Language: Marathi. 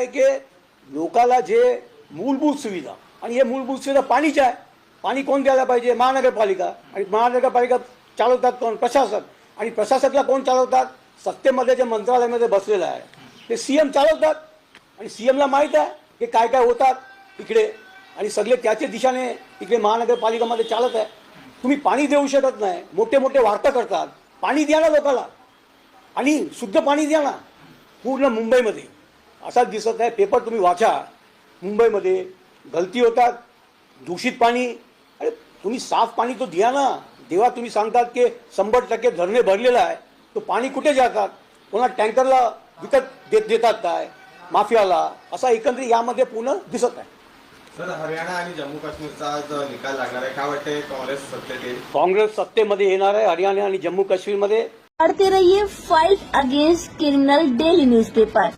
आहे की लोकाला जे मूलभूत सुविधा, आणि हे मूलभूत सुविधा पाणीच्या आहे. पाणी कोण द्यायला पाहिजे? महानगरपालिका. आणि महानगरपालिका चालवतात कोण? प्रशासक. आणि प्रशासकला कोण चालवतात? सत्तेमध्ये जे मंत्रालयामध्ये बसलेलं आहे ते सीएम चालवतात. आणि सीएमला माहीत आहे की काय काय होतात इकडे, आणि सगळे त्याच्या दिशेने इकडे महानगरपालिकामध्ये चालत आहे. तुम्ही पाणी देऊ शकत नाही, मोठे मोठे वार्ता करतात. पाणी द्या ना लोकाला, आणि शुद्ध पाणी द्या ना. पूर्ण मुंबईमध्ये असाच दिसत आहे, पेपर तुम्ही वाचा, मुंबईमध्ये गलती होतात, दूषित पाणी. अरे तुम्ही साफ पाणी तो द्या ना. जेव्हा तुम्ही सांगतात की 100% धरणे भरलेलं आहे, तो पाणी कुठे जातात? कोणा टँकरला विकत देतात काय? माफियाला? असा एकंदरीत यामध्ये पूर्ण दिसत आहे. सर, हरियाणा आणि जम्मू काश्मीरचा जो निकाल लागणार आहे, काय वाटते काँग्रेस सत्तेत येईल? काँग्रेस सत्तेमध्ये येणार आहे हरियाणा आणि जम्मू काश्मीरमध्ये. पढ़ते रहिए fight against criminal daily newspaper.